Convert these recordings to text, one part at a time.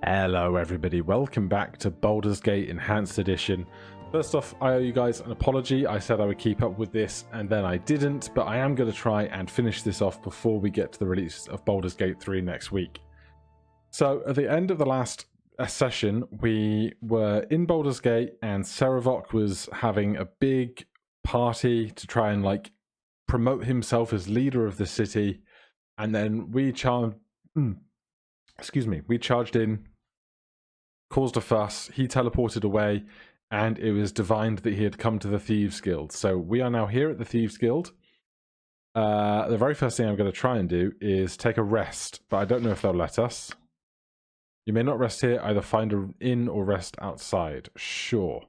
Hello everybody, welcome back to Baldur's Gate Enhanced Edition. First off, I owe you guys an apology. I said I would keep up with this and then I didn't, but I am going to try and finish this off before we get to the release of Baldur's Gate 3 next week. So at the end of the last session, we were in Baldur's Gate and Sarevok was having a big party to try and promote himself as leader of the city, and then we charged in, caused a fuss, he teleported away, and it was divined that he had come to the Thieves Guild. So we are now here at the Thieves Guild. The very first thing I'm going to try and do is take a rest, but I don't know if they'll let us. You may not rest here, either find an inn or rest outside. Sure.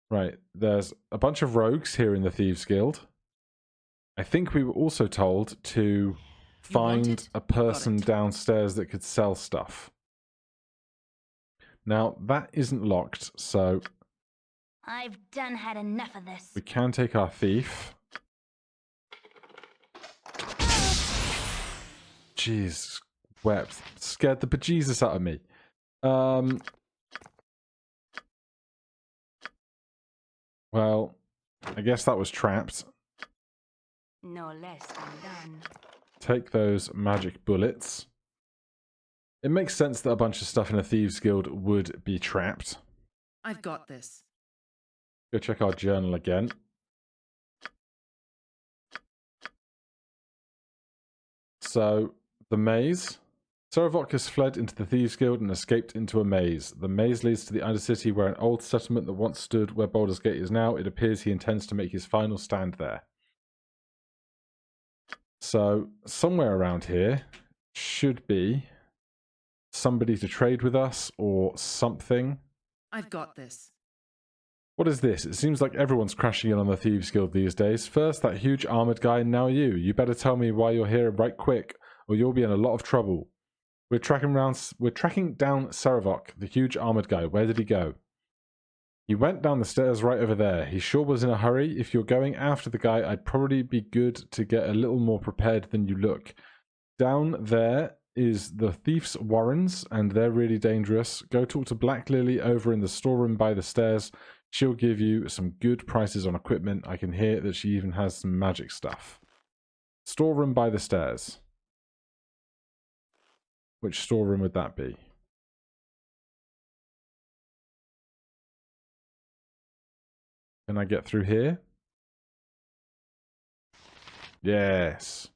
Right, there's a bunch of rogues here in the Thieves Guild. I think we were also told to find a person downstairs that could sell stuff. Now, that isn't locked, so I've done had enough of this. we can take our thief. Jeez, wept. Scared the bejesus out of me. Well, I guess that was trapped. No less than done. Take those magic bullets. It makes sense that a bunch of stuff in a Thieves Guild would be trapped. I've got this. Go check our journal again. So, the maze. Sarevok has fled into the Thieves Guild and escaped into a maze. The maze leads to the Undercity, where an old settlement that once stood where Baldur's Gate is now. It appears he intends to make his final stand there. So, somewhere around here should be somebody to trade with us or something. I've got this. What is this? It seems like everyone's crashing in on the Thieves Guild these days. First that huge armored guy, and now you. You better tell me why you're here right quick, or you'll be in a lot of trouble. We're tracking down Sarevok, the huge armored guy. Where did he go? He went down the stairs right over there. He sure was in a hurry. If you're going after the guy, I'd probably be good to get a little more prepared than you look. Down there is the Thief's Warrens, and they're really dangerous. Go talk to Black Lily over in the storeroom by the stairs. She'll give you some good prices on equipment. I can hear that she even has some magic stuff. Storeroom by the stairs. Which storeroom would that be? Can I get through here? Yes.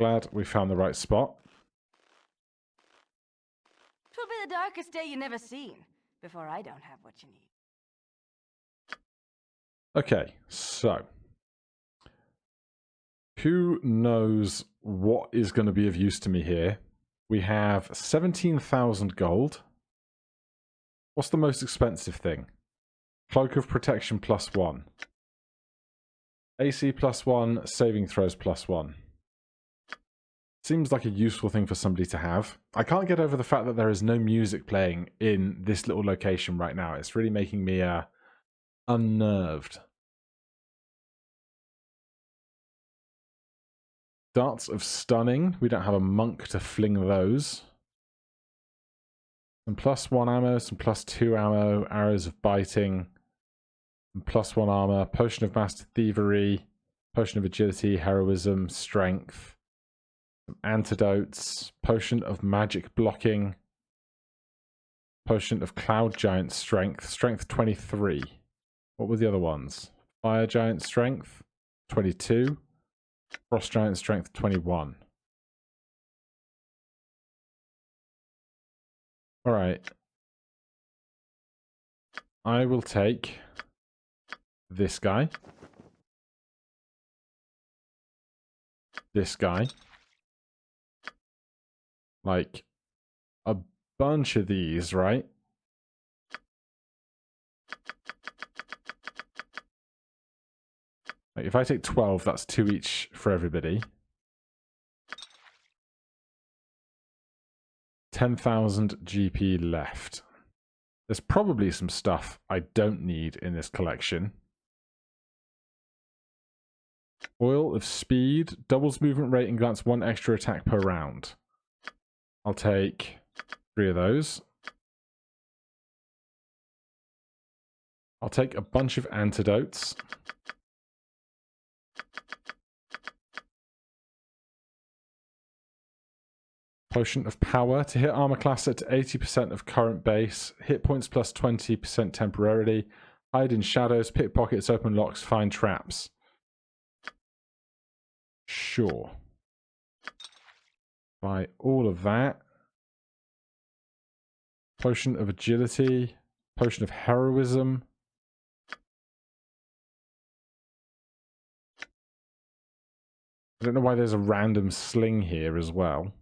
Glad we found the right spot. 'Twill be the darkest day you never seen, before I don't have what you need. Okay, so who knows what is going to be of use to me here? We have 17,000 gold. What's the most expensive thing? Cloak of Protection +1. AC +1, saving throws +1. Seems like a useful thing for somebody to have. I can't get over the fact that there is no music playing in this little location right now. It's really making me unnerved. Darts of Stunning. We don't have a monk to fling those. Some +1 ammo, some +2 ammo, arrows of biting, some +1 armor, potion of master thievery, potion of agility, heroism, strength, some antidotes, potion of magic blocking, potion of cloud giant strength, strength 23. What were the other ones? Fire giant strength 22. Frost giant strength 21. Alright. I will take this guy. This guy. Like a bunch of these, right? If I take 12, that's 2 each for everybody. 10,000 GP left. There's probably some stuff I don't need in this collection. Oil of Speed. Doubles movement rate and grants 1 extra attack per round. I'll take 3 of those. I'll take a bunch of antidotes. Potion of Power to hit armor class at 80% of current base. Hit points plus 20% temporarily. Hide in shadows, pickpockets, open locks, find traps. Sure. Buy all of that. Potion of Agility. Potion of Heroism. I don't know why there's a random sling here as well.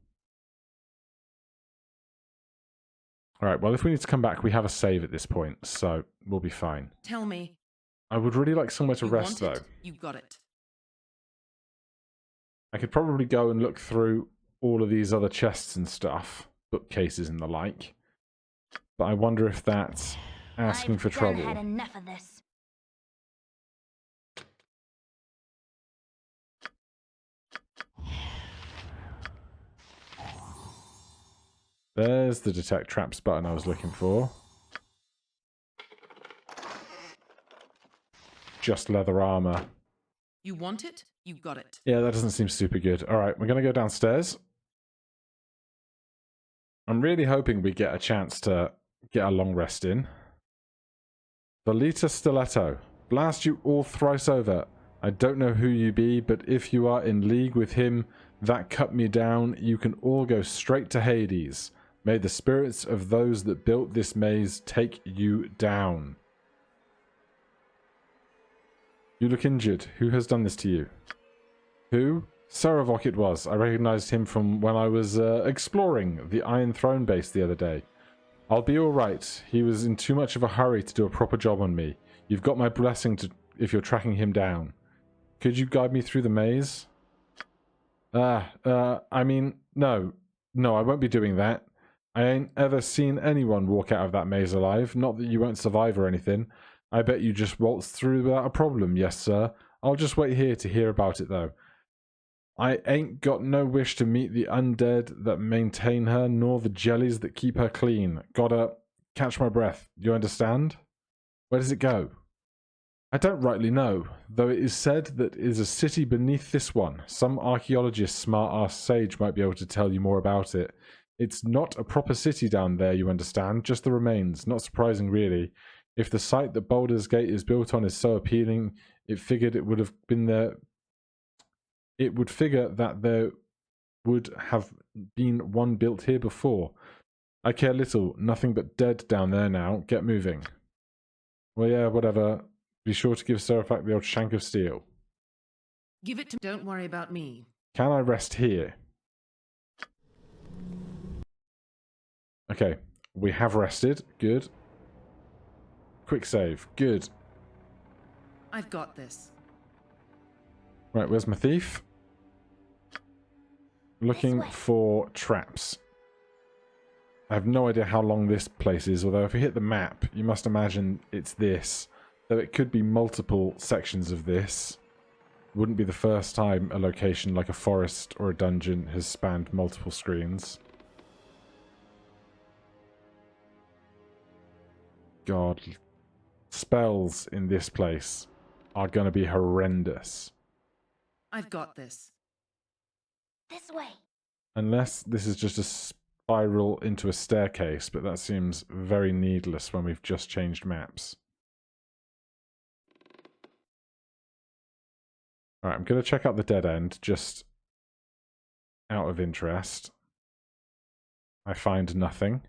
Alright, well if we need to come back, we have a save at this point, so we'll be fine. Tell me. I would really like somewhere to You rest, want though. it? You got it. I could probably go and look through all of these other chests and stuff, bookcases and the like. But I wonder if that's asking for trouble. I've had enough of this. There's the detect traps button I was looking for. Just leather armor. You want it? You got it. Yeah, that doesn't seem super good. Alright, we're going to go downstairs. I'm really hoping we get a chance to get a long rest in. Volita Stiletto. Blast you all thrice over. I don't know who you be, but if you are in league with him that cut me down, you can all go straight to Hades. May the spirits of those that built this maze take you down. You look injured. Who has done this to you? Who? Saravok it was. I recognized him from when I was exploring the Iron Throne base the other day. I'll be alright. He was in too much of a hurry to do a proper job on me. You've got my blessing if you're tracking him down. Could you guide me through the maze? I mean, no. No, I won't be doing that. I ain't ever seen anyone walk out of that maze alive. Not that you won't survive or anything. I bet you just waltzed through without a problem, yes sir. I'll just wait here to hear about it though. I ain't got no wish to meet the undead that maintain her, nor the jellies that keep her clean. Gotta catch my breath. You understand? Where does it go? I don't rightly know, though it is said that it is a city beneath this one. Some archaeologist, smart-ass sage might be able to tell you more about it. It's not a proper city down there, you understand, just the remains. Not surprising, really. If the site that Baldur's Gate is built on is so appealing, it figured it would have been there. It would figure that there would have been one built here before. I care little. Nothing but dead down there now. Get moving. Well, yeah, whatever. Be sure to give Seraphac the old shank of steel. Give it to. Don't worry about me. Can I rest here? Okay, we have rested. Good. Quick save. Good. I've got this. Right, where's my thief? Looking for traps. I have no idea how long this place is, although if you hit the map, you must imagine it's this. Though it could be multiple sections of this. Wouldn't be the first time a location like a forest or a dungeon has spanned multiple screens. God. Spells in this place are going to be horrendous. I've got this. This way. Unless this is just a spiral into a staircase, but that seems very needless when we've just changed maps. Alright, I'm going to check out the dead end, just out of interest. I find nothing.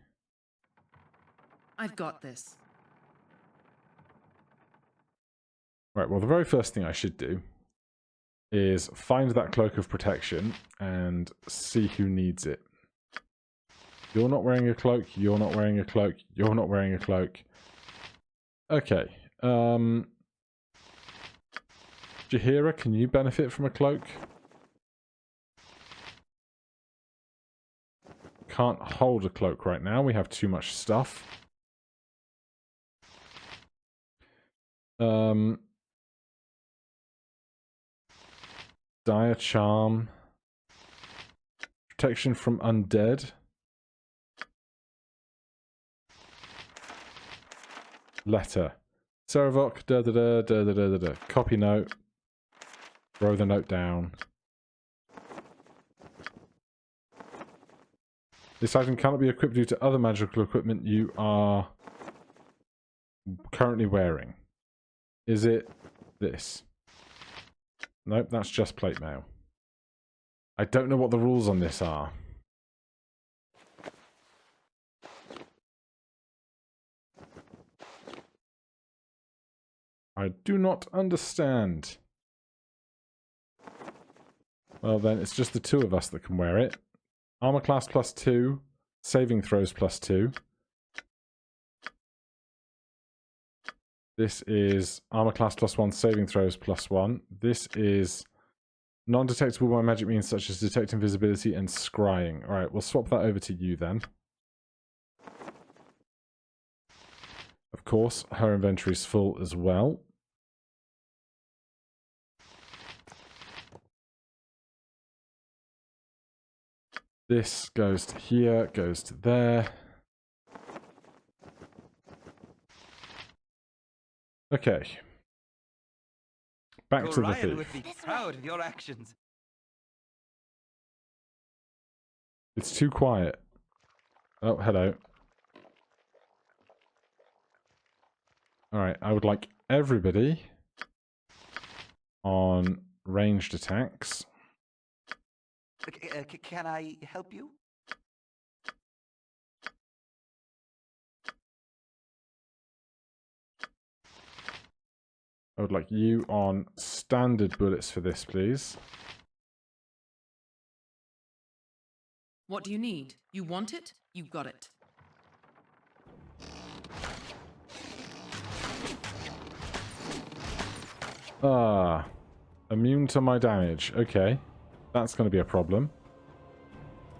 I've got this. Right, well the very first thing I should do is find that cloak of protection and see who needs it. You're not wearing a cloak, you're not wearing a cloak, you're not wearing a cloak. Okay. Jaheira, can you benefit from a cloak? Can't hold a cloak right now, we have too much stuff. Dire Charm. Protection from undead. letter. Saravok, da da da da da da da. Copy note. Throw the note down. This item cannot be equipped due to other magical equipment you are currently wearing. Is it this? Nope, that's just plate mail. I don't know what the rules on this are. I do not understand. Well then, it's just the two of us that can wear it. Armor class +2, saving throws +2. This is armor class +1, saving throws +1. This is non-detectable by magic means such as detect invisibility and scrying. Alright, we'll swap that over to you then. Of course, her inventory is full as well. This goes to here, goes to there. Okay. Back to the Orion thief. would be proud of your actions. It's too quiet. Oh, hello. Alright, I would like everybody on ranged attacks. Can I help you? I would like you on standard bullets for this, please. What do you need? You want it? You got it. Ah. Immune to my damage. Okay. That's going to be a problem.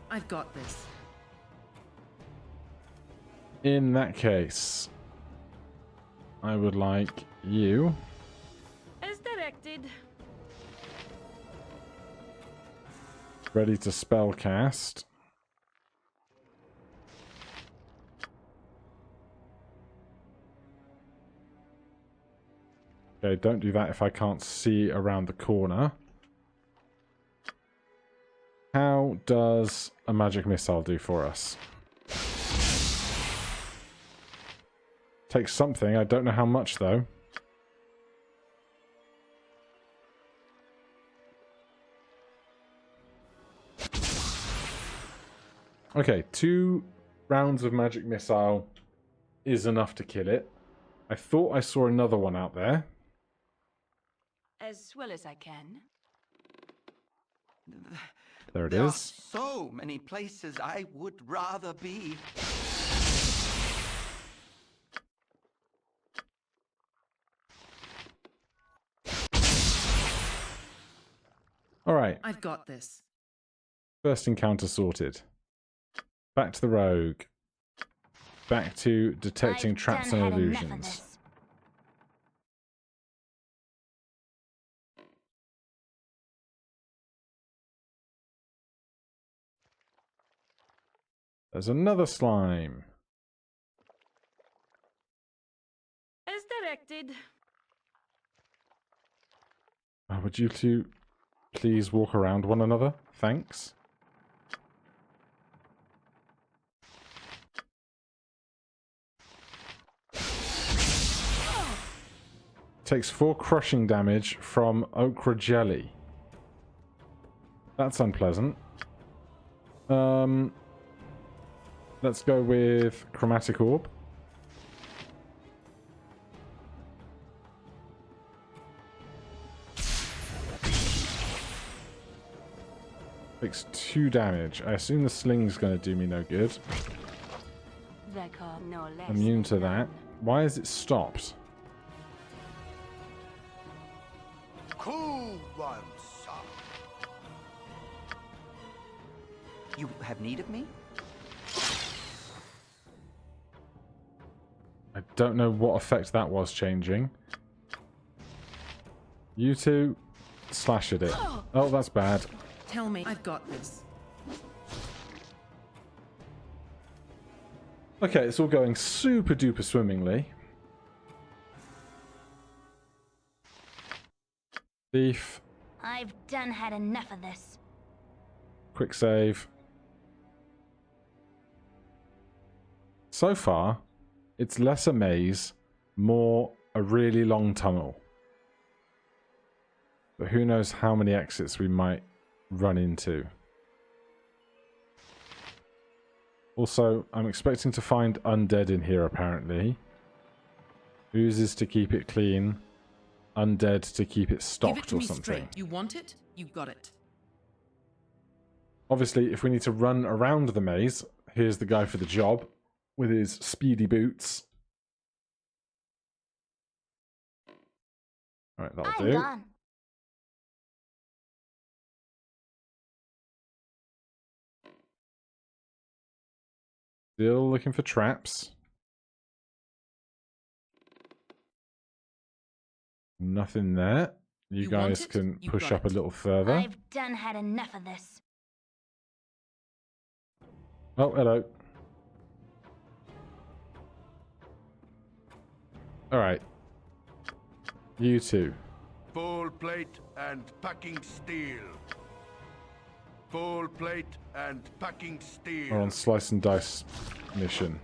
I've got this. In that case, I would like you As directed. ready to spell cast. Okay, don't do that if I can't see around the corner. How does a magic missile do for us? Takes something, I don't know how much though. Okay, 2 rounds of magic missile is enough to kill it. I thought I saw another one out there. As well as I can. There it There are is. so many places I would rather be. Alright, I've got this. first encounter sorted. Back to the rogue. Back to detecting I've traps done and had enough of illusions. this. There's another slime. As directed. Would you two please walk around one another? Thanks. Takes 4 crushing damage from okra jelly. That's unpleasant. Let's go with chromatic orb. Takes 2 damage. I assume the sling's going to do me no good. Record no less Immune to than that. none. Why is it stopped? Cool one, son. You have need of me? I don't know what effect that was changing. You two slash at it. Oh, that's bad. Tell me. I've got this. Okay, it's all going super duper swimmingly. Thief. I've done had enough of this. Quick save. So far, it's less a maze, more a really long tunnel. But who knows how many exits we might run into. Also, I'm expecting to find undead in here apparently. Oozes to keep it clean. Undead to keep it stocked Give it to or me something. straight. You want it? You got it. Obviously, if we need to run around the maze, here's the guy for the job with his speedy boots. Alright, that'll I'm do. gone. Still looking for traps. Nothing there. You You want guys it? can You push got up a it. little further. I've done had enough of this. Oh, hello. Alright. You two. Full plate and packing steel. Full plate and packing steel. Are on slice and dice mission.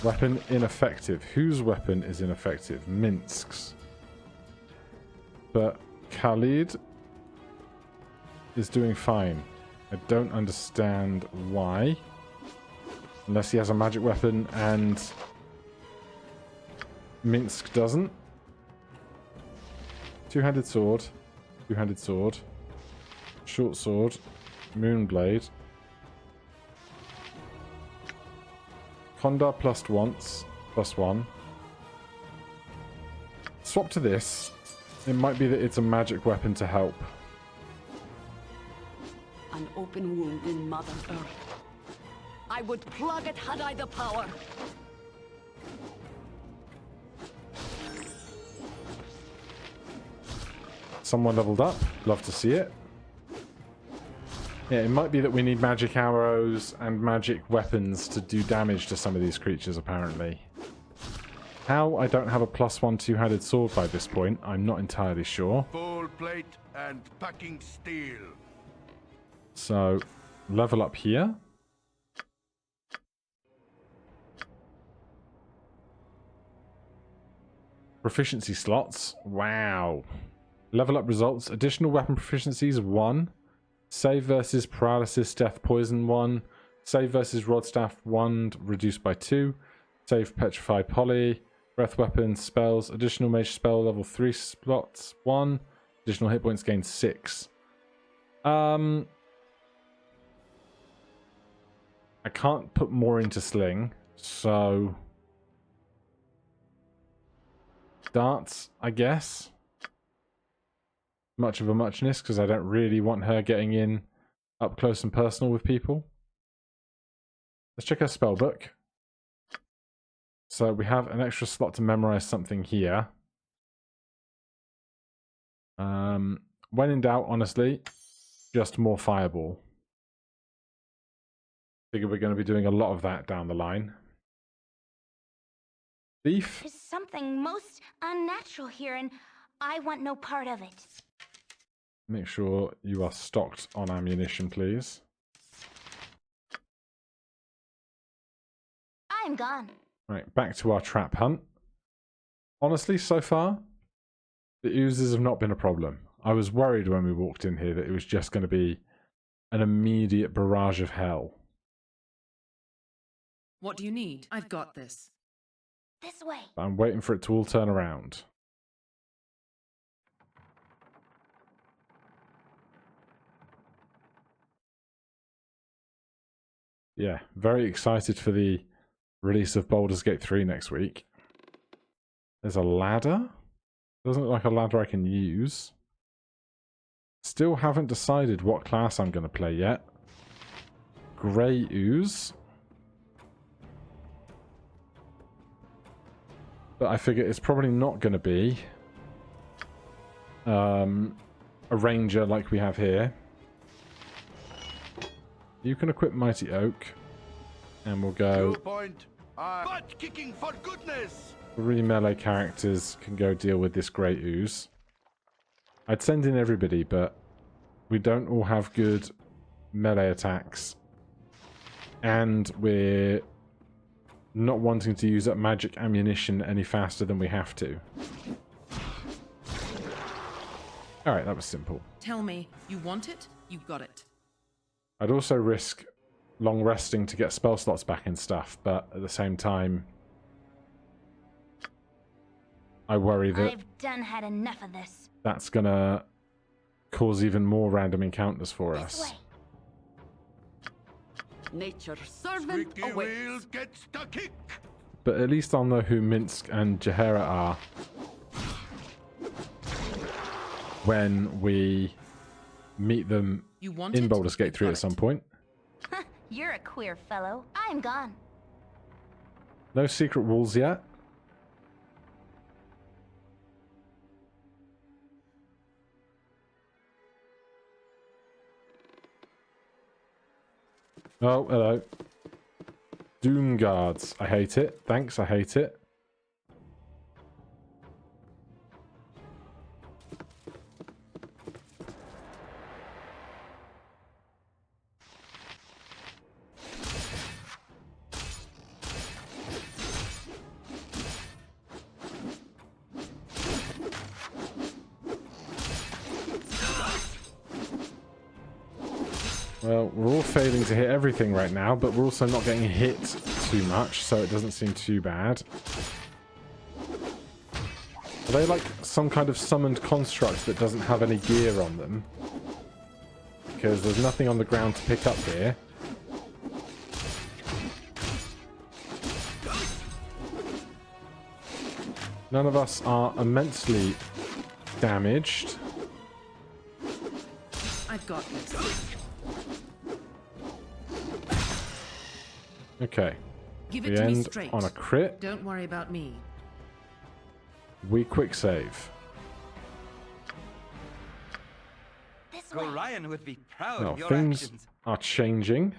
Weapon ineffective. Whose weapon is ineffective? Minsk's. But Khalid is doing fine. I don't understand why. Unless he has a magic weapon and Minsk doesn't. Two-handed sword. Two-handed sword. Short sword. Moonblade. Kondar plus once. Plus one. Swap to this. It might be that it's a magic weapon to help. An open wound in Mother Earth. I would plug it had I the power. Someone leveled up. Love to see it. Yeah, it might be that we need magic arrows and magic weapons to do damage to some of these creatures, apparently. How I don't have a +1 two-handed sword by this point, I'm not entirely sure. Full plate and packing steel. So, level up here. Proficiency slots. Wow. Level up results. Additional weapon proficiencies 1. Save versus paralysis, death, poison 1. Save versus rod staff 1, reduced by 2. Save petrify poly. Breath weapons, spells. Additional mage spell level 3 slots 1. Additional hit points gained 6. I can't put more into sling, so darts, I guess. Much of a muchness, because I don't really want her getting in up close and personal with people. Let's check our spell book. So we have an extra slot to memorize something here. When in doubt, honestly, just more fireball. Figure we're going to be doing a lot of that down the line. Thief. There's something most unnatural here, and I want no part of it. Make sure you are stocked on ammunition, please. I'm gone. Right, back to our trap hunt. Honestly, so far, the oozes have not been a problem. I was worried when we walked in here that it was just going to be an immediate barrage of hell. What do you need? I've got this. This way. But I'm waiting for it to all turn around. Yeah, very excited for the release of Baldur's Gate 3 next week. There's a ladder. Doesn't look like a ladder I can use. Still haven't decided what class I'm going to play yet. Grey Ooze. But I figure it's probably not going to be a ranger like we have here. You can equip Mighty Oak. And we'll go Two point Butt kicking for goodness! 3 melee characters can go deal with this great ooze. I'd send in everybody, but we don't all have good melee attacks. And we're not wanting to use up magic ammunition any faster than we have to. Alright, that was simple. Tell me, you want it? You got it. I'd also risk long resting to get spell slots back and stuff, but at the same time, I worry that I've done had enough of this. that's gonna cause even more random encounters for This us. way. Nature's servant Squeaky wheel awaits. gets the kick! But at least I'll know who Minsk and Jahera are when we meet them You want in it? Baldur's Gate You 3 got at some it. point. You're a queer fellow. I'm gone. No secret walls yet. Oh, hello. Doom guards. I hate it. Thanks, I hate it. Well, we're all failing to hit everything right now, but we're also not getting hit too much, so it doesn't seem too bad. Are they like some kind of summoned construct that doesn't have any gear on them? Because there's nothing on the ground to pick up here. None of us are immensely damaged. I've got this. Okay. Give We it to me end straight. on a crit. Don't worry about me. We quick save. This way. Gorion would be proud Well, of your things actions. are changing.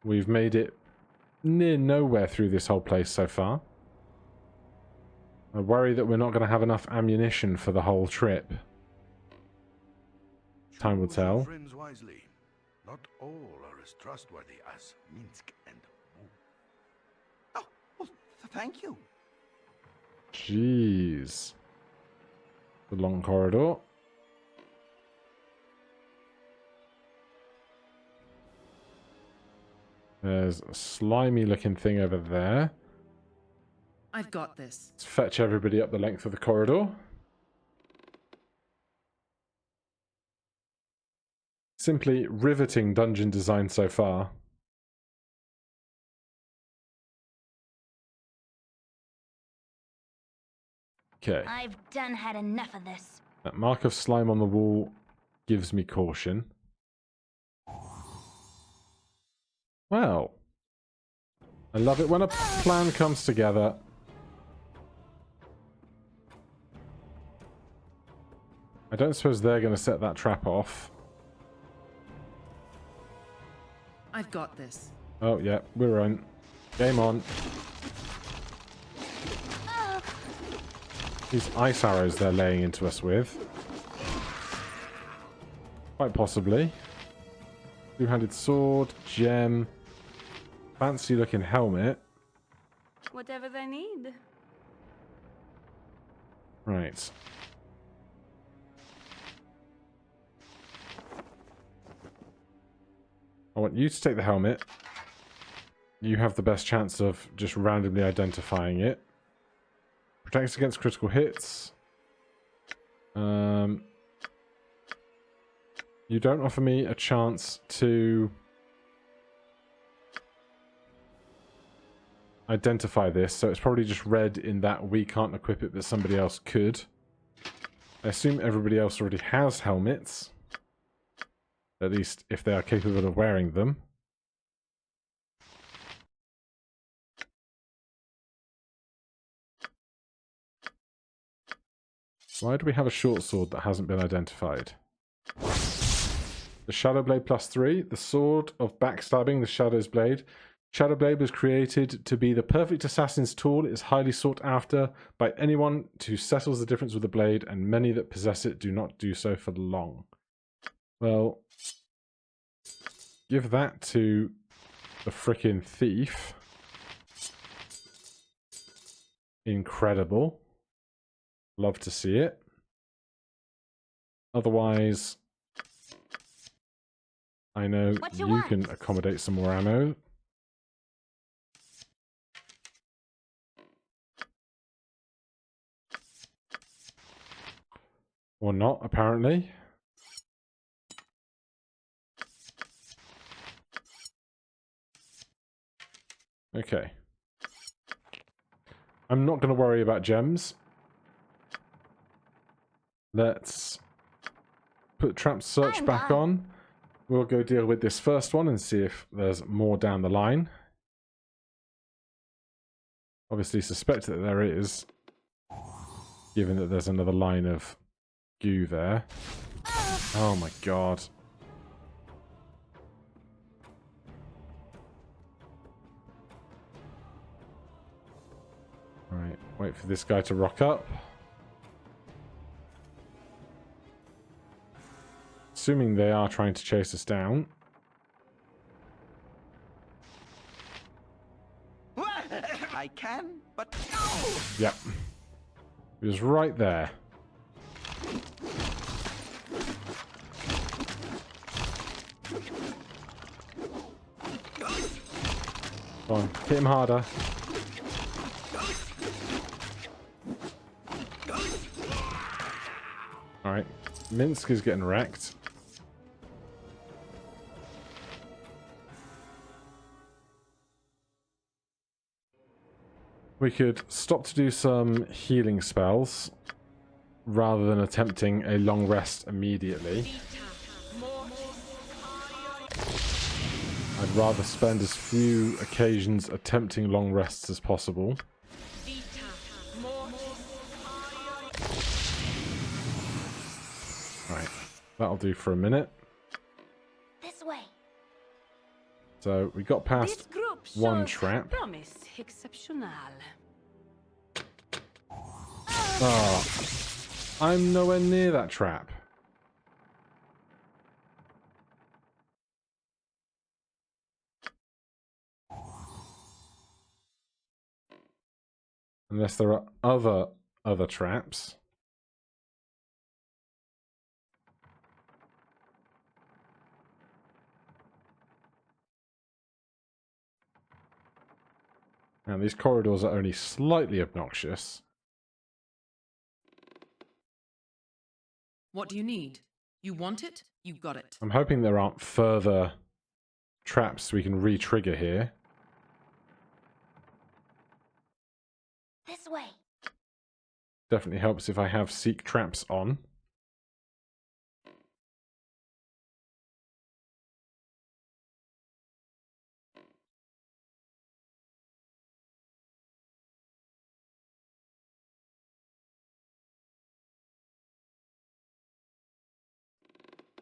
We've made it near nowhere through this whole place so far. I worry that we're not going to have enough ammunition for the whole trip. Time will Choose your tell. friends wisely. Not all are as trustworthy as Minsk and Wu. Oh, well, thank you. Jeez. The long corridor. There's a slimy looking thing over there. I've got this. Let's fetch everybody up the length of the corridor. Simply riveting dungeon design so far. Okay. I've done had enough of this. That mark of slime on the wall gives me caution. Well. I love it when a plan comes together. I don't suppose they're going to set that trap off. I've got this. Oh, yeah, we're on. Game on. These ice arrows they're laying into us with. Quite possibly. Two-handed sword, gem, fancy looking helmet. Whatever they need. Right. I want you to take the helmet. You have the best chance of just randomly identifying it. Protects against critical hits. You don't offer me a chance to identify this, so it's probably just red in that we can't equip it, but somebody else could. I assume everybody else already has helmets. At least if they are capable of wearing them. Why do we have a short sword that hasn't been identified? The Shadow Blade +3. The Sword of Backstabbing, the Shadow's Blade. Shadowblade was created to be the perfect assassin's tool. It is highly sought after by anyone who settles the difference with the blade, and many that possess it do not do so for long. Well, give that to the frickin' thief. Incredible. Love to see it. Otherwise, I know you can accommodate some more ammo. Or not, apparently. Okay. I'm not going to worry about gems. Let's put trap search back on. We'll go deal with this first one and see if there's more down the line. Obviously suspect that there is, given that there's another line of goo there. Oh my god. Right, wait for this guy to rock up. Assuming they are trying to chase us down. I can, but no! Yep. He was right there. Go on, hit him harder. Alright, Minsk is getting wrecked. We could stop to do some healing spells rather than attempting a long rest immediately. I'd rather spend as few occasions attempting long rests as possible. Right, that'll do for a minute. This way. So we got past one trap. Promise exceptional. Oh, I'm nowhere near that trap. Unless there are other traps. And these corridors are only slightly obnoxious. What do you need? You want it? You got it. I'm hoping there aren't further traps we can re-trigger here. This way. Definitely helps if I have seek traps on.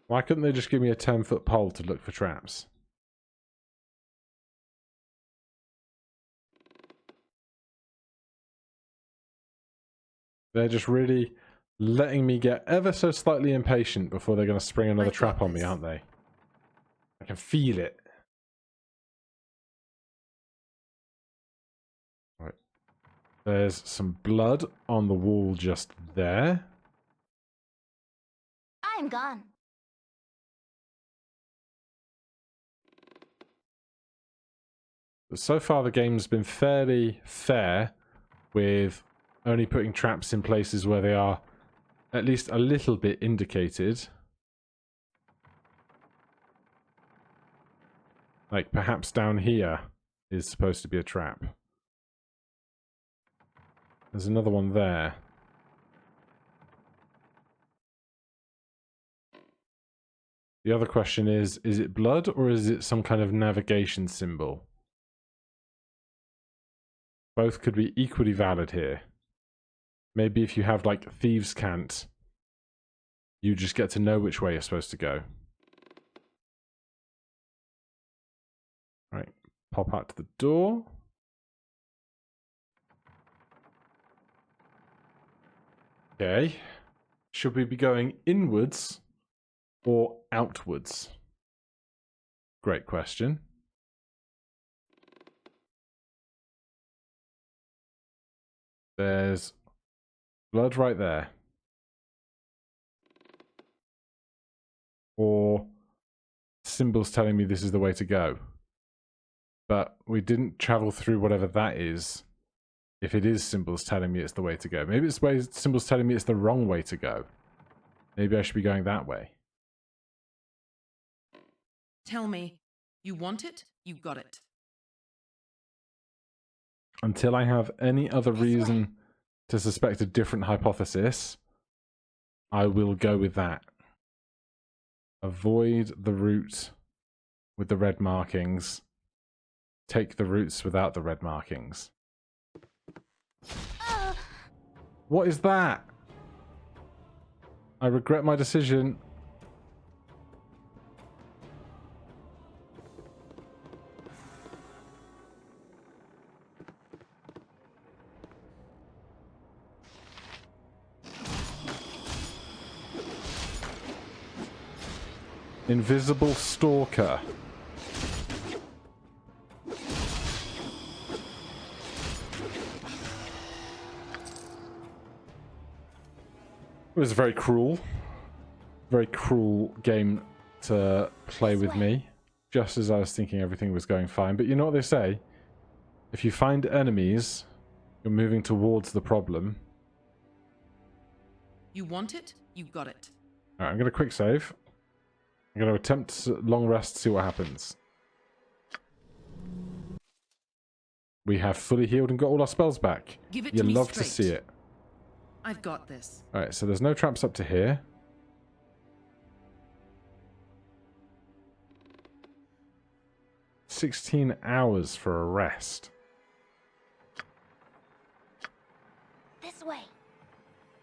Why couldn't they just give me a 10-foot pole to look for traps? They're just really letting me get ever so slightly impatient before they're going to spring another trap on me, aren't they? I can feel it. Right. There's some blood on the wall just there. I'm gone. But so far the game's been fairly fair with only putting traps in places where they are at least a little bit indicated. Like perhaps down here is supposed to be a trap. There's another one there. The other question is it blood or is it some kind of navigation symbol? Both could be equally valid here. Maybe if you have like Thieves' Cant, you just get to know which way you're supposed to go. Right, Pop out to the door. Okay. Should we be going inwards or outwards? Great question. There's blood right there. Or symbols telling me this is the way to go. But we didn't travel through whatever that is. If it is symbols telling me it's the way to go. Maybe it's symbols telling me it's the wrong way to go. Maybe I should be going that way. Tell me, you want it? You got it. Until I have any other reason to suspect a different hypothesis, I will go with that. Avoid the route with the red markings. Take the routes without the red markings. What is that? I regret my decision. Invisible stalker. It was very cruel game to play with me, just as I was thinking everything was going fine. But you know what they say? If you find enemies, you're moving towards the problem. You want it? You got it. Alright, I'm going to quick save. I'm going to attempt long rest, see what happens. We have fully healed and got all our spells back. Give it You to me love to straight. see it. I've got this. Alright, so there's no traps up to here. $16 hours for a rest. This way.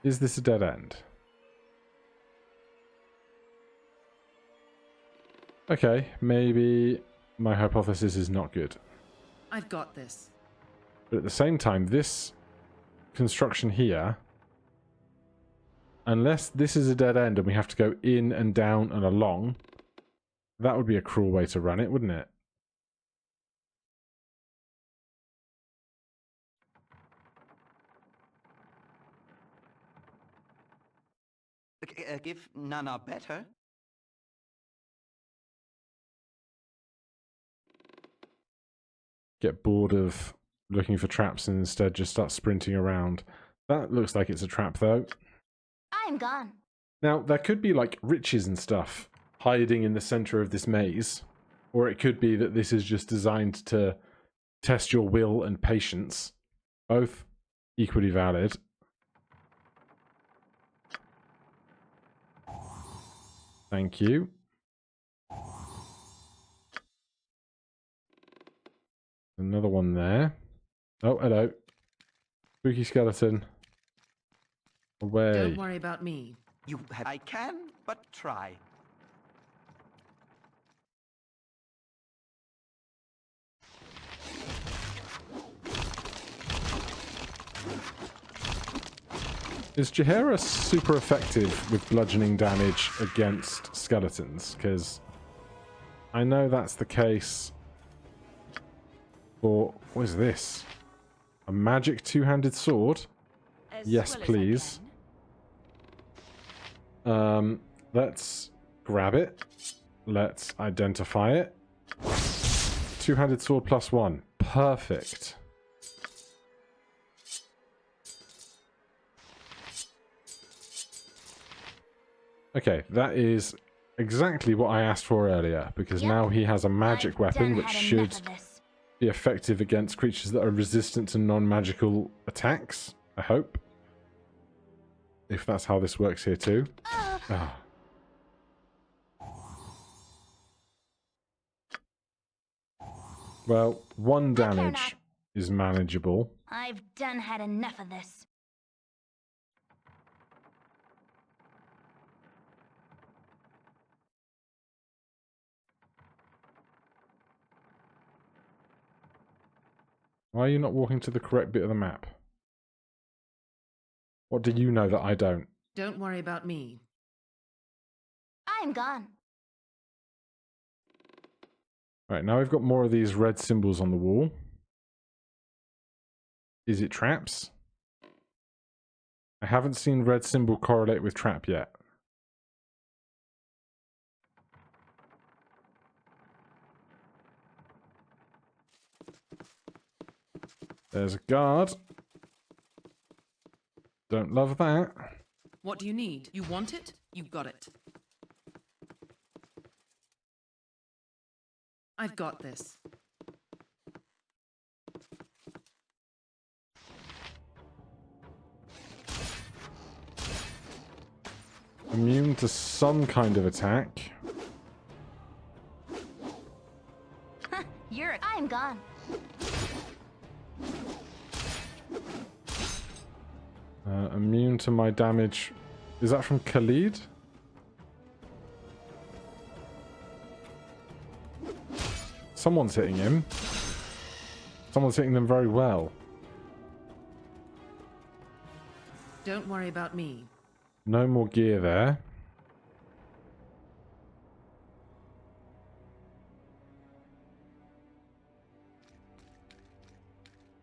Is this a dead end? Okay, maybe my hypothesis is not good. I've got this. But at the same time, this construction here, unless this is a dead end and we have to go in and down and along, that would be a cruel way to run it, wouldn't it? Give Nana better. Get bored of looking for traps and instead just start sprinting around. That looks like it's a trap, though. I'm gone. Now, there could be, like, riches and stuff hiding in the center of this maze. Or it could be that this is just designed to test your will and patience. Both equally valid. Thank you. Another one there. Oh, hello. Spooky skeleton. Away. Don't worry about me. I can, but try. Is Jaheira super effective with bludgeoning damage against skeletons? Because I know that's the case for... What is this? A magic two-handed sword? Yes, please. Let's grab it. Let's identify it. Two-handed sword +1. Perfect. Okay, that is exactly what I asked for earlier, because now he has a magic weapon which should be effective against creatures that are resistant to non-magical attacks, I hope. If that's how this works here too. Ah. Well, 1 damage is manageable. I've done had enough of this. Why are you not walking to the correct bit of the map? What do you know that I don't? Don't worry about me. I'm gone. Right, now we've got more of these red symbols on the wall. Is it traps? I haven't seen red symbol correlate with trap yet. There's a guard. Don't love that. What do you need? You want it? You got it. I've got this. Immune to some kind of attack. I'm gone. Immune to my damage. Is that from Khalid? Someone's hitting him. Someone's hitting them very well. Don't worry about me. No more gear there.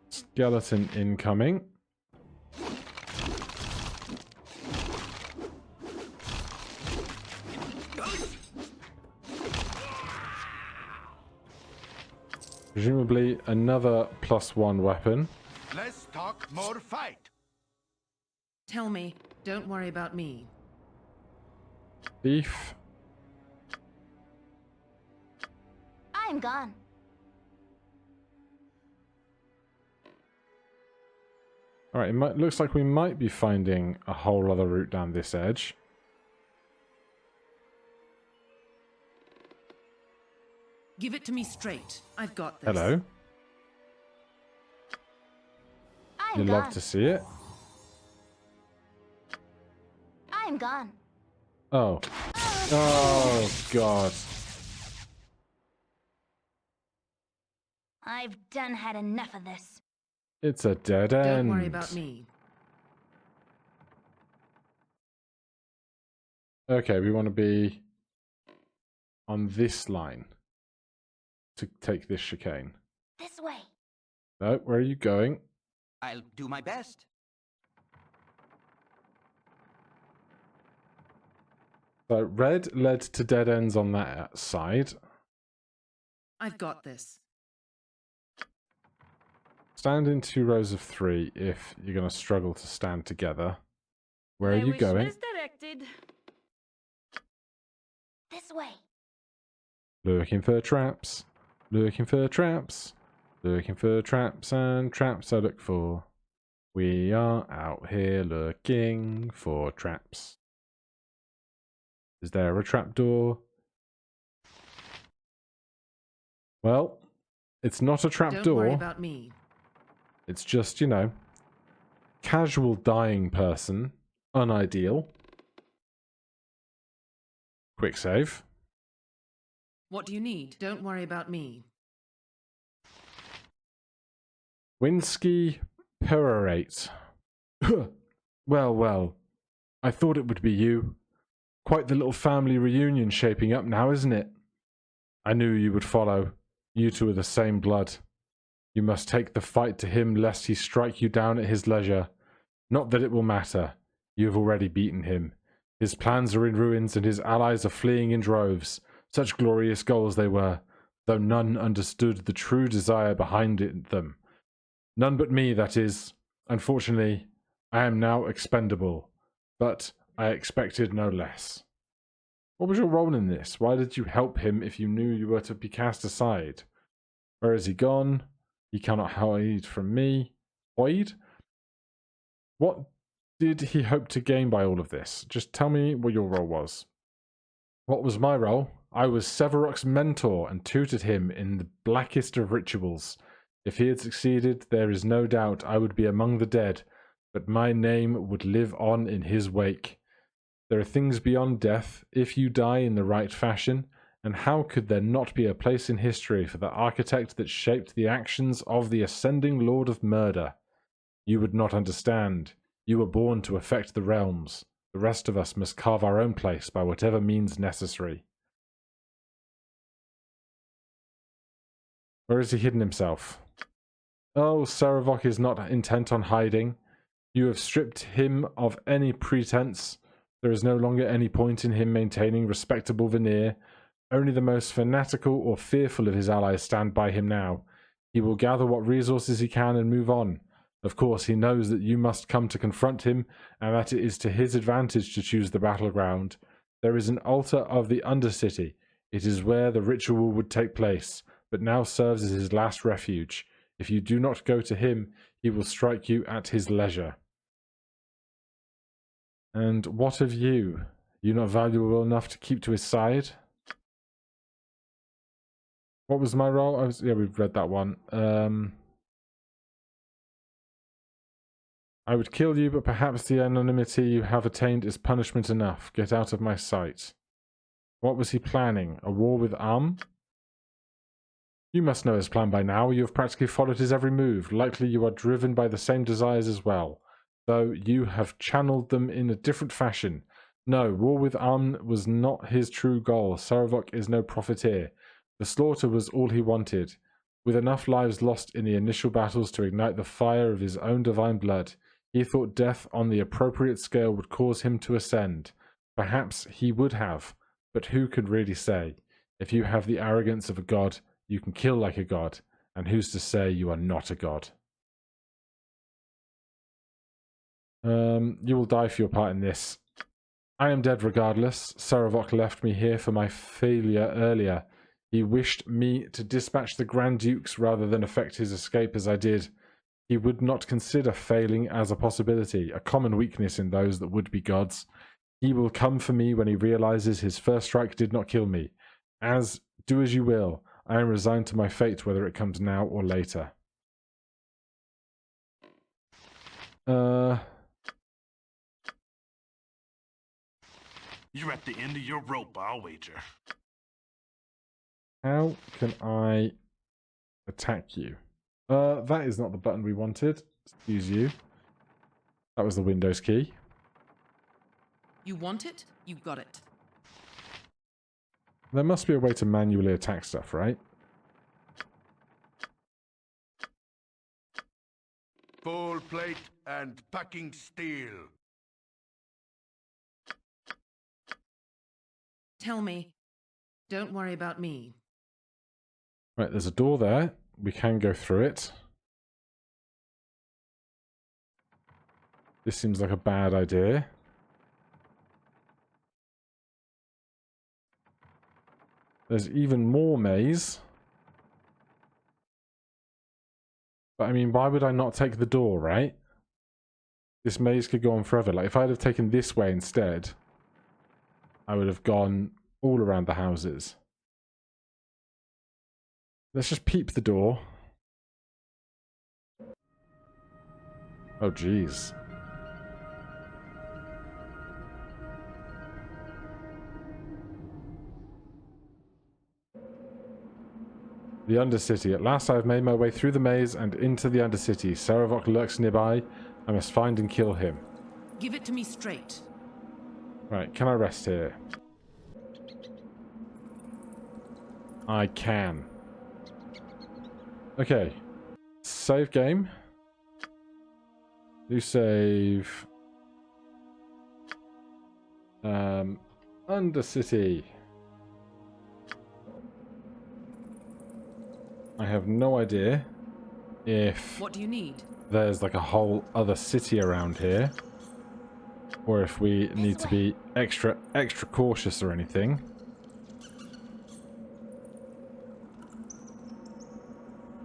Skeleton incoming. Presumably another +1 weapon. Less talk, more fight. Tell me, don't worry about me. Thief. I'm gone. Alright, it looks like we might be finding a whole other route down this edge. Give it to me straight. I've got this. Hello. I'm You gone. love to see it. I'm gone. Oh. Oh, God. I've done had enough of this. It's a dead end. Don't worry about me. Okay, we want to be on this line to take this chicane. This way. No, where are you going? I'll do my best. So red led to dead ends on that side. I've got this. Stand in 2 rows of 3 if you're going to struggle to stand together. Where are you going? Directed. This way. Looking for traps. Looking for traps. Looking for traps and traps I look for. We are out here looking for traps. Is there a trapdoor? Well, it's not a Don't worry trapdoor. about me. It's just, you know, casual dying person. Unideal. Quick save. What do you need? Don't worry about me. Winsky perorate. Well, well. I thought it would be you. Quite the little family reunion shaping up now, isn't it? I knew you would follow. You two are the same blood. You must take the fight to him lest he strike you down at his leisure. Not that it will matter. You have already beaten him. His plans are in ruins and his allies are fleeing in droves. Such glorious goals they were, though none understood the true desire behind them. None but me, that is. Unfortunately, I am now expendable, but I expected no less. What was your role in this? Why did you help him if you knew you were to be cast aside? Where is he gone? He cannot hide from me. Hide? What did he hope to gain by all of this? Just tell me what your role was. What was my role? I was Severok's mentor and tutored him in the blackest of rituals. If he had succeeded, there is no doubt I would be among the dead, but my name would live on in his wake. There are things beyond death. If you die in the right fashion, And how could there not be a place in history for the architect that shaped the actions of the ascending Lord of Murder? You would not understand. You were born to affect the realms. The rest of us must carve our own place by whatever means necessary. Where has he hidden himself? Oh, Sarevok is not intent on hiding. You have stripped him of any pretense. There is no longer any point in him maintaining respectable veneer. Only the most fanatical or fearful of his allies stand by him now. He will gather what resources he can and move on. Of course, he knows that you must come to confront him, and that it is to his advantage to choose the battleground. There is an altar of the Undercity. It is where the ritual would take place, but now serves as his last refuge. If you do not go to him, he will strike you at his leisure. And what of you? You not valuable enough to keep to his side? What was my role? Yeah, we've read that one. I would kill you, but perhaps the anonymity you have attained is punishment enough. Get out of my sight. What was he planning? A war with You must know his plan by now. You have practically followed his every move. Likely you are driven by the same desires as well, though you have channeled them in a different fashion. No, war with was not his true goal. Sarevok is no profiteer. The slaughter was all he wanted. With enough lives lost in the initial battles to ignite the fire of his own divine blood, he thought death on the appropriate scale would cause him to ascend. Perhaps he would have, but who could really say? If you have the arrogance of a god, you can kill like a god, and who's to say you are not a god? You will die for your part in this. I am dead regardless. Sarevok left me here for my failure earlier. He wished me to dispatch the Grand Dukes rather than effect his escape as I did. He would not consider failing as a possibility, a common weakness in those that would be gods. He will come for me when he realizes his first strike did not kill me. Do as you will. I am resigned to my fate, whether it comes now or later. You're at the end of your rope, I'll wager. How can I attack you? That is not the button we wanted. Excuse you. That was the Windows key. You want it? You got it. There must be a way to manually attack stuff, right? Full plate and packing steel. Tell me. Don't worry about me. Right, there's a door there. We can go through it. This seems like a bad idea. There's even more maze. But I mean, why would I not take the door, right? This maze could go on forever. Like, if I'd have taken this way instead, I would have gone all around the houses. Let's just peep the door. Oh, jeez. The Undercity. At last I have made my way through the maze and into the Undercity. Sarevok lurks nearby. I must find and kill him. Give it to me straight. Right, can I rest here? I can. Okay. Save game. New save. Undercity. I have no idea if What do you need? there's like a whole other city around here, or if we need to be extra cautious or anything.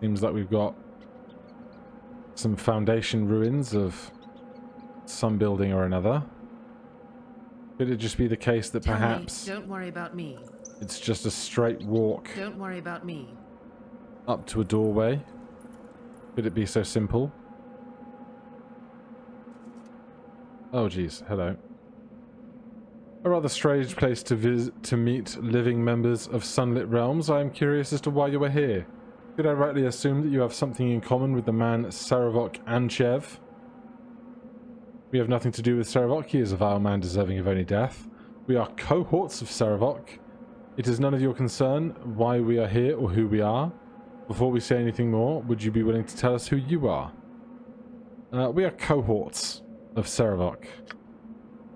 Seems like we've got some foundation ruins of some building or another. Could it just be the case that perhaps Don't worry about me. it's just a straight walk Don't worry about me. up to a doorway? Could it be so simple? Oh geez, hello. A rather strange place to meet living members of Sunlit Realms. I am curious as to why you are here. Could I rightly assume that you have something in common with the man Saravok Anchev? We have nothing to do with Saravok. He is a vile man deserving of only death. We are cohorts of Saravok. It is none of your concern why we are here or who we are. Before we say anything more, would you be willing to tell us who you are? We are cohorts of Saravok.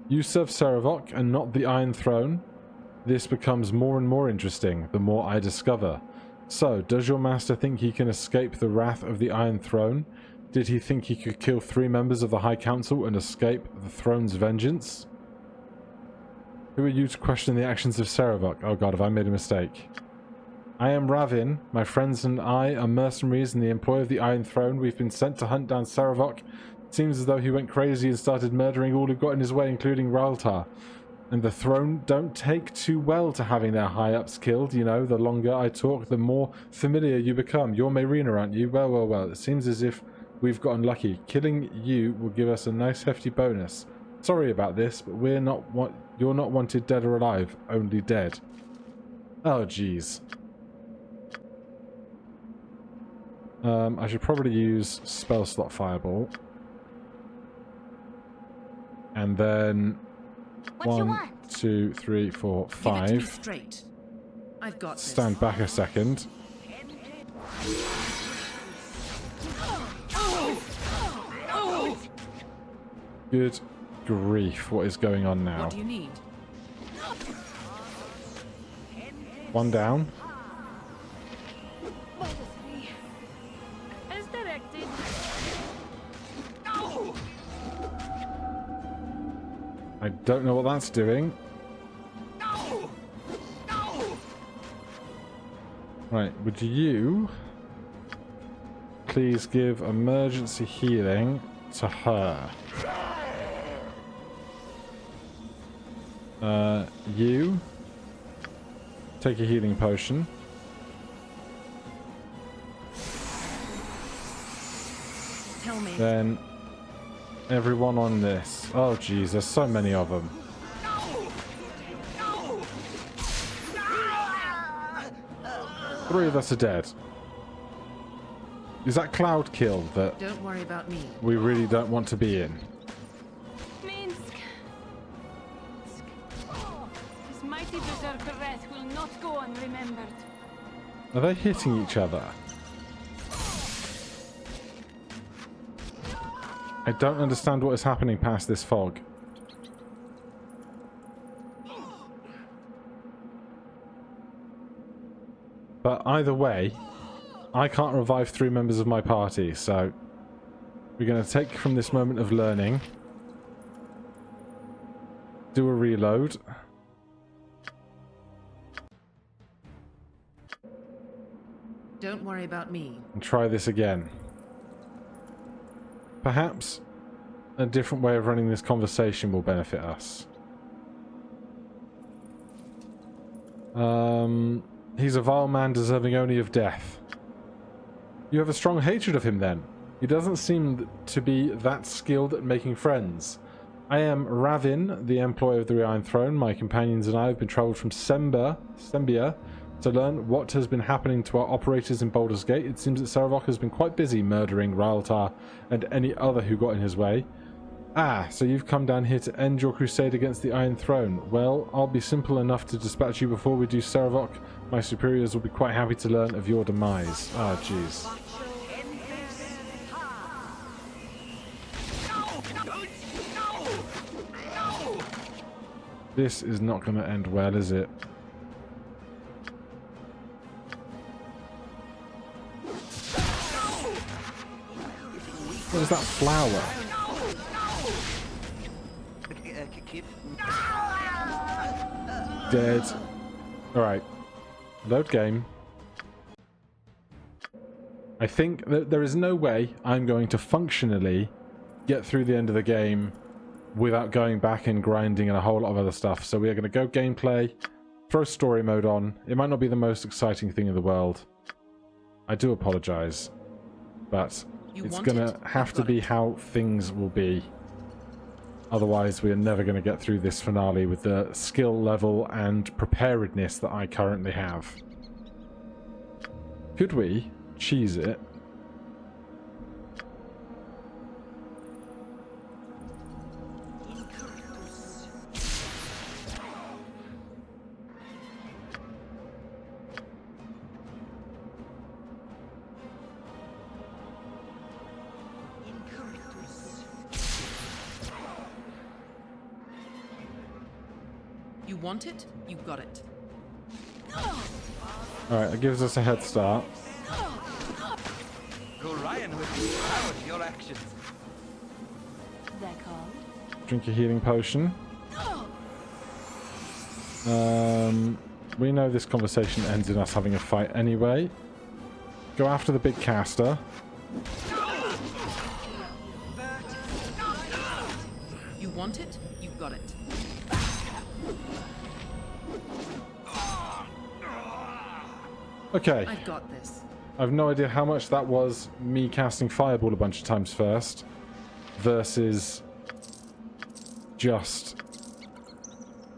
You serve Saravok and not the Iron Throne. This becomes more and more interesting the more I discover. So, does your master think he can escape the wrath of the Iron Throne? Did he think he could kill 3 members of the High Council and escape the throne's vengeance? Who are you to question the actions of Saravok? Oh god, have I made a mistake? I am Ravin. My friends and I are mercenaries in the employ of the Iron Throne. We've been sent to hunt down Saravok. It seems as though he went crazy and started murdering all who got in his way, including Raltar. And the throne don't take too well to having their high-ups killed. You know, the longer I talk, the more familiar you become. You're Marina, aren't you? Well, well, well. It seems as if we've gotten lucky. Killing you will give us a nice hefty bonus. Sorry about this, but you're not wanted dead or alive, only dead. Oh, jeez. I should probably use spell slot fireball. And then... What you 1, want? 2, 3, 4, Give it to me 5. straight. I've got this. Stand back a second. Good grief, what is going on now? What do you need? 1 down. As directed. I don't know what that's doing. Right, would you please give emergency healing to her? You take a healing potion. Tell me. Then everyone on this. Oh jeez, there's so many of them. Three of us are dead. Is that cloud kill that Don't worry about me. we really don't want to be in? Minsk. This mighty berserker wrath will not go unremembered. Are they hitting each other? I don't understand what is happening past this fog. But either way, I can't revive 3 members of my party, so we're going to take from this moment of learning, do a reload. Don't worry about me. And try this again. Perhaps a different way of running this conversation will benefit us. He's a vile man deserving only of death. You have a strong hatred of him then. He doesn't seem to be that skilled at making friends. I am Ravin, the employee of the Iron Throne. My companions and I have been travelled from Sembia to learn what has been happening to our operators in Baldur's Gate. It seems that Saravok has been quite busy murdering Raltar and any other who got in his way. Ah, so you've come down here to end your crusade against the Iron Throne. Well, I'll be simple enough to dispatch you before we do Saravok. My superiors will be quite happy to learn of your demise. Ah, jeez. This is not going to end well, is it? What is that flower? Dead. Alright. Load game. I think that there is no way I'm going to functionally get through the end of the game without going back and grinding and a whole lot of other stuff. So we are going to go gameplay, throw story mode on. It might not be the most exciting thing in the world. I do apologize. But it's going to have to be how things will be. Otherwise, we are never going to get through this finale with the skill level and preparedness that I currently have. Could we cheese it? You want it? You got it. Alright, that gives us a head start. Go Ryan with you. Proud of your actions. They're called. Drink a healing potion. We know this conversation ends in us having a fight anyway. Go after the big caster. You want it? You got it. Okay. I've got this. I've no idea how much that was me casting Fireball a bunch of times first versus just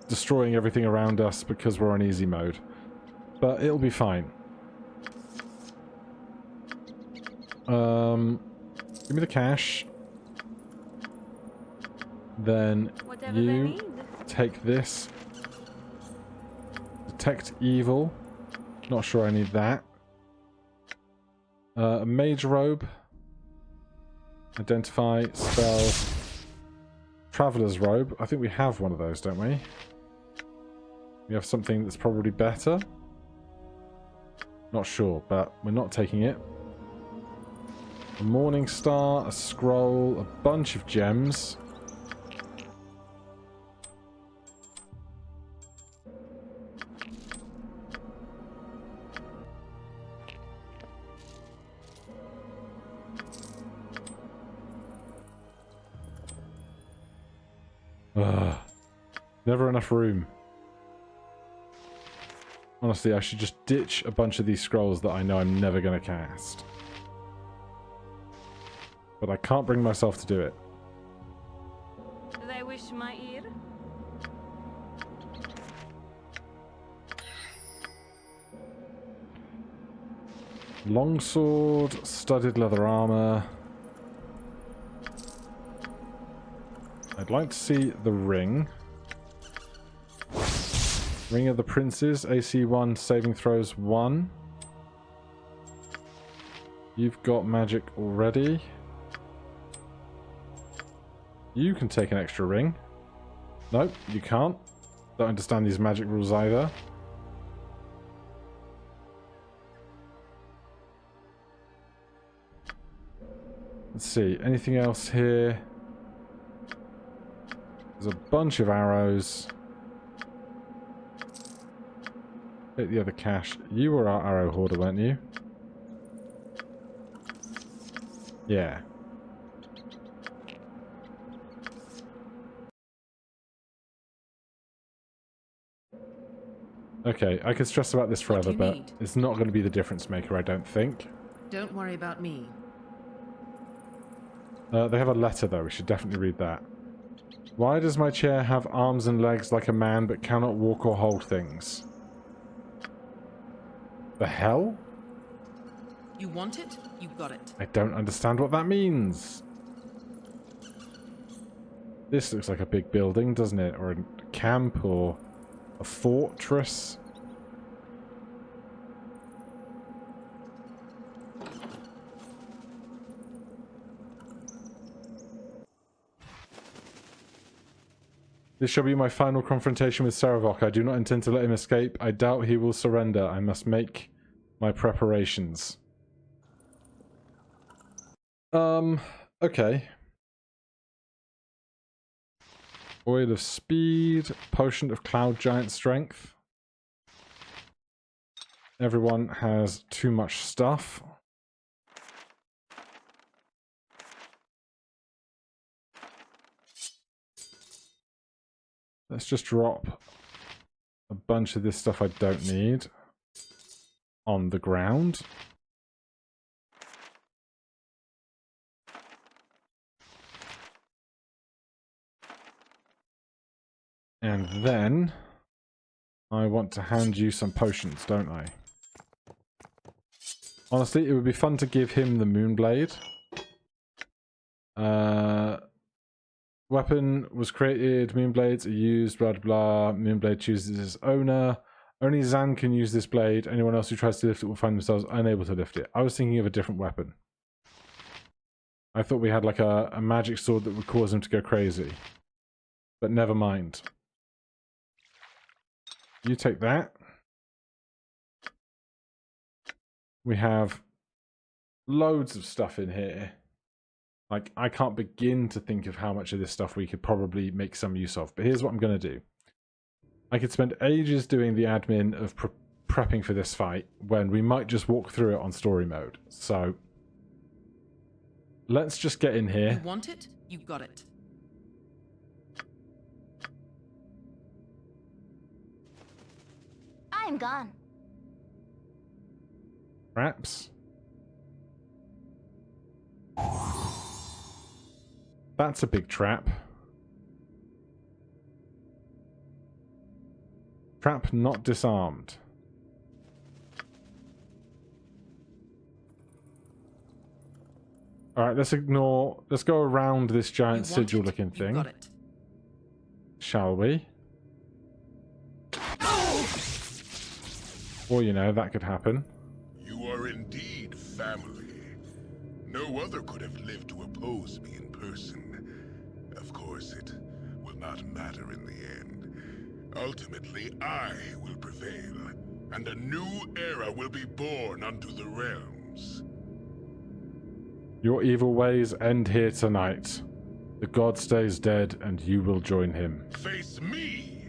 destroying everything around us because we're on easy mode. But it'll be fine. Give me the cash. Then Whatever they you need. take this. Detect evil. Not sure I need that. A mage robe. Identify, spell. Traveler's robe. I think we have one of those, don't we? We have something that's probably better. Not sure, but we're not taking it. A morning star, a scroll, a bunch of gems. Ugh. Never enough room. Honestly, I should just ditch a bunch of these scrolls that I know I'm never going to cast. But I can't bring myself to do it. They wish my ear. Longsword, studded leather armor. I'd like to see the ring. Ring of the Princes, AC 1, saving throws 1. You've got magic already. You can take an extra ring. Nope, you can't. Don't understand these magic rules either. Let's see, anything else here? There's a bunch of arrows. Take the other cache. You were our arrow hoarder, weren't you? Yeah. Okay, I could stress about this forever, do you but need? it's not going to be the difference maker, I don't think. Don't worry about me. They have a letter, though. We should definitely read that. Why does my chair have arms and legs like a man but cannot walk or hold things? The hell? You want it? You got it. I don't understand what that means. This looks like a big building, doesn't it? Or a camp or a fortress. This shall be my final confrontation with Saravok. I do not intend to let him escape. I doubt he will surrender. I must make my preparations. Okay. Oil of Speed, Potion of Cloud Giant Strength. Everyone has too much stuff. Let's just drop a bunch of this stuff I don't need on the ground. And then I want to hand you some potions, don't I? Honestly, it would be fun to give him the Moonblade. Weapon was created, Moonblades are used, blah blah blah. Moonblade chooses its owner. Only Zan can use this blade. Anyone else who tries to lift it will find themselves unable to lift it. I was thinking of a different weapon. I thought we had like a magic sword that would cause him to go crazy. But never mind. You take that. We have loads of stuff in here. Like, I can't begin to think of how much of this stuff we could probably make some use of. But here's what I'm going to do. I could spend ages doing the admin of prepping for this fight when we might just walk through it on story mode. So, let's just get in here. You want it? You got it. I am gone. Traps. That's a big trap. Trap not disarmed. Alright, let's go around this giant sigil looking You thing. got it. Shall we? Or, you know, that could happen. You are indeed family. No other could have lived to oppose me in person. Of course, it will not matter in the end. Ultimately, I will prevail, and a new era will be born unto the realms. Your evil ways end here tonight. The god stays dead, and you will join him. Face me!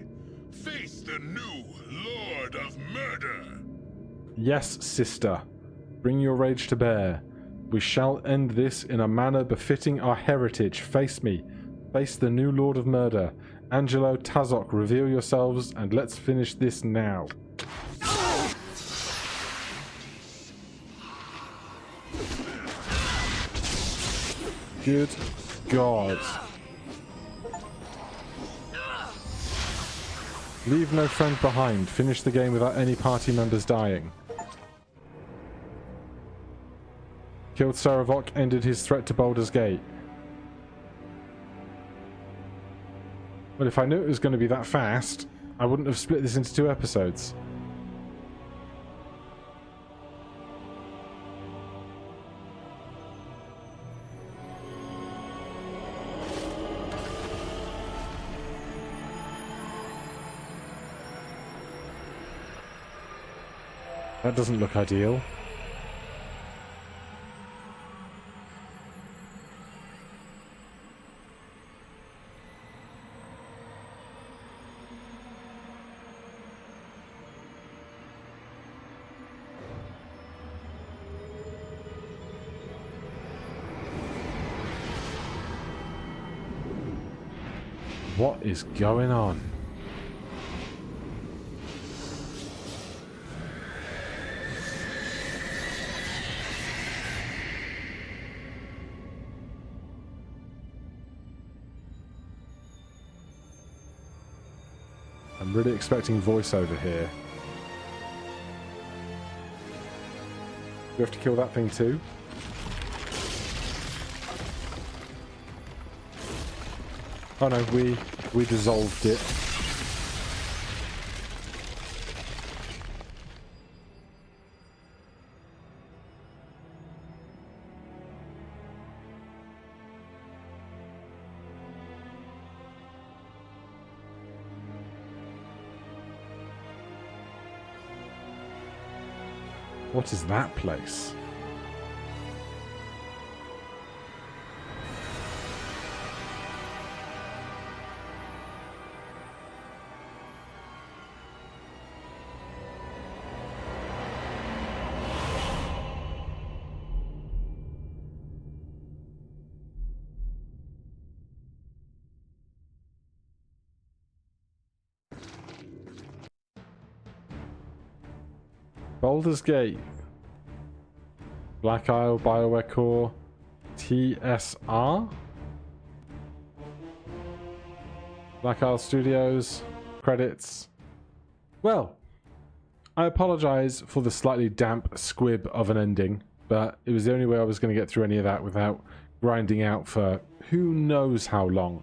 Face the new Lord of Murder! Yes, sister. Bring your rage to bear. We shall end this in a manner befitting our heritage. Face me. Face the new Lord of Murder. Angelo, Tazok, reveal yourselves, and let's finish this now. Good God. Leave no friend behind. Finish the game without any party members dying. Killed Saravok, ended his threat to Baldur's Gate. Well, if I knew it was going to be that fast, I wouldn't have split this into 2 episodes. That doesn't look ideal. What is going on? I'm really expecting voiceover here. We have to kill that thing too? Oh no, we dissolved it. What is that place? Baldur's Gate, Black Isle, BioWare Core, TSR? Black Isle Studios, credits. Well, I apologize for the slightly damp squib of an ending, but it was the only way I was going to get through any of that without grinding out for who knows how long.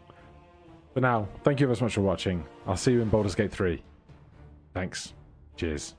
For now, thank you very much for watching. I'll see you in Baldur's Gate 3. Thanks. Cheers.